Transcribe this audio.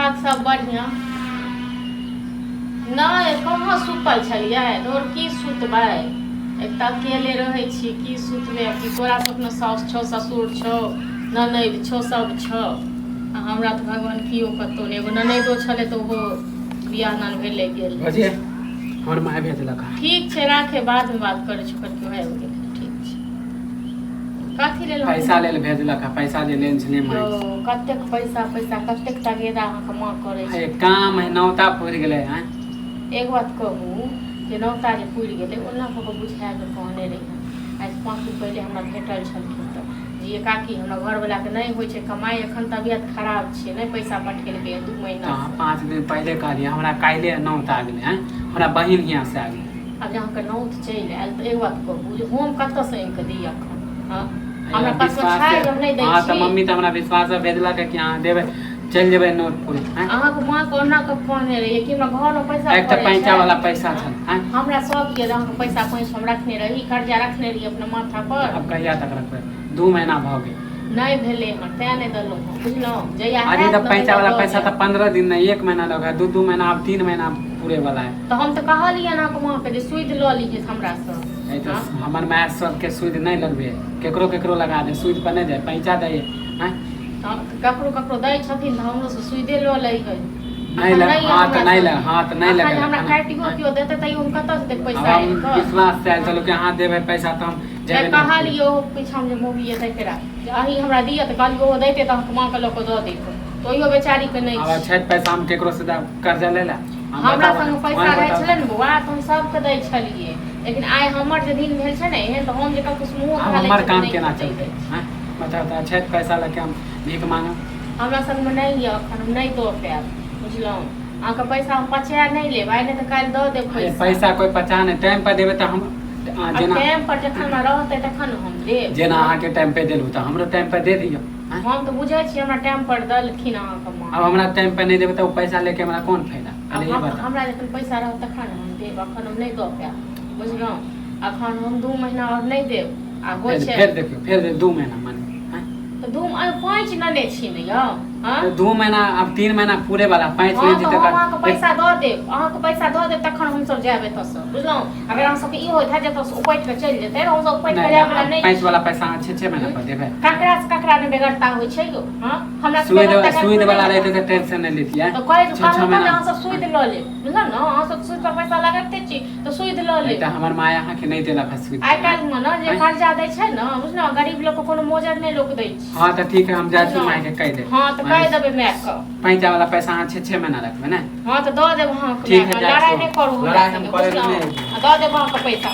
ठाक सब बढ़िया। नहीं कहाँ सुतल छलियै तोर की सुतबै, एक तऽ अकेले रहै छी की सुतबै कि तोरा सब अपना साउस छौ ससुर छौ ननद छौ सब छौ, हमरा तऽ भगवान कियो कतौ नहि। एगो ननदो छलै तऽ ओहो बियाह दान भेले गेल। हमर माय भेजलक। ठीक छै राखे, बाद में बात करै छी, ओकर क्यों है हो गेल। ठीक छै कथी लेल पैसा लेल भेजलक, पैसा जे लेन छलै माय। कतेक पैसा कतेक तगेदा अहाँके माँ करै छै। काम है नौता पुरि गेलै हैं। एक बात कहू जे नौता जे पुरि गेलै ओना कऽ बुझा कऽ कहने रही। आज 5 दिन पहिले हमरा भेटल छलखिन तऽ जी काकी हमरा घरवलाके नहि होइ छै कमाइ, एखन तबियत खराब छै, नहीं पैसा पठेलकै 2 महीना। 5 दिन पहिले कहलिए हमरा काल्हे नौत आ गेलै हैं, हमरा बहिन हियाँ से आ गेलै। अब जहाँ के नौत चलि आयल तऽ एक बात कहू जे हम कतऽ से आनि कऽ दी एखन। हमरा पास छै हम नहीं दै छी। हां त मम्मी त हमरा विश्वास से भेजलक कि अहाँ देबै चल जेबै नोटपुर। अहाँके माँ के ओना के कहने रहिए कि हमरा घर में पैसा एक त पैंचा वाला पैसा छल। हमरा सब के अहाँके पैसा पैंच हम रखने रही, कर्जा रखने रही अपने माथा पर। अब कहिया तक रखबै, 2 महीना भ गेल नहीं भेले हन तै नहीं देलौ हम, बुझलौ जया है। अरे त पैंचा वाला पैसा त 15 दिन नहीं 1 महीना लगा, 2 महीना अब 3 महीना पूरे वाला है। तो हम त कहलिए ना के माँ के जे सुध ल लीजिए हमरा से। नहीं तो हमर माय सबके सुध नहीं लगबे, केकरो केकरो लगा दे, सुध पर नहीं दे, पैंचा दे हैं। ककरो ककरो दै छथिन त हमरो से सुधे ल लै है। नहीं लग हां त नहीं लग हां त नहीं लग हमरा काटियो कियो देते त हम कत से दे पैसा आइल। विश्वास से चलो के हां देबै पैसा त हम जेबै। कहलिए ओ पीछा में जे मूवी है तकरा जे अही हमरा दिय त कहलिए ओ दैते त हम मां के ल के द देते, तो ओहियो बेचारी के नहीं। अब छै पैसा हम केकरो से कर्जा ले ला। हमरा संग पैसा रहै छलै न बौआ त हम सबके दै छलिए, लेकिन आइ हमर जे दिन भेल छै ने एहन त हम जे ककरो से मुंह खा लै छी। हमर काम केना चलतै हैं बताओ त छै पैसा लेके हम भीख मांगब। हमरा संग में नहीं है अखन, हम नहीं दो पाएब, बुझलौ। अहाँके पैसा हम पचा नहीं लेब, आइ नहीं त काल्हि द देब पैसा। पैसा कोई पचा नहीं, टाइम पर देबै त हम जेना टाइम पर जखन रहतै तखन हम देब। जेना अहाँ के टाइम पे देलू त हमरो टाइम पर दे दियौ। हम त बुझै छी हमरा टाइम पर दलखिन अहाँके माँ। अब हमरा टाइम पे नहीं देबै त ओ पैसा लेके हमरा कोन फायदा। हमरा जखन पैसा रहत तखन हम देब, अखन हम नहीं द पाएब, बुझलौ। अखन हम 2 महीना और नहीं देब आ हो छै फिर देखियो फिर 2 महीना माने तो 5 नने छी ने यौ। हां 2 महीना अब 3 महीना पूरे वाला 5 नहीं जीते का। अहाँके पैसा द देब, अहाँके पैसा द देब तखन हम सब जाब एत से, बुझलौ। अगर हम सब के ई होत है जे त उपाइट के चल जेतै, हम सब उपाइट के जाब वाला नहीं। 5 वाला पैसा 6 महीना पर देबै। ककरा से ककरा ने बेगरता होय छै यौ। हां हमरा से सुध वाला रहते त टेंशन नहीं लेतियै। तो कहे जो कहलौ अहाँ सब सुध ल ले, बुझलौ न। अहाँ सब सुध पर पैसा लगाते छी तो सुध ल ले। त हमर माय अहाँ के नहीं देला सुध। आइ काल्हि में न जे कर्जा दै छै न, बुझलौ, गरीब लोग को कोनो मोजर नहीं लोग दै छै। हां त ठीक है हम जा छी माय के कह दे। हां त कह देबै माय के पैंचा वाला पैसा 6 महीना रखबै ना। हां त द देब अहाँ के, लड़ाई नहीं करू, लड़ाई हम करे नहीं, द देब अहाँ के पैसा।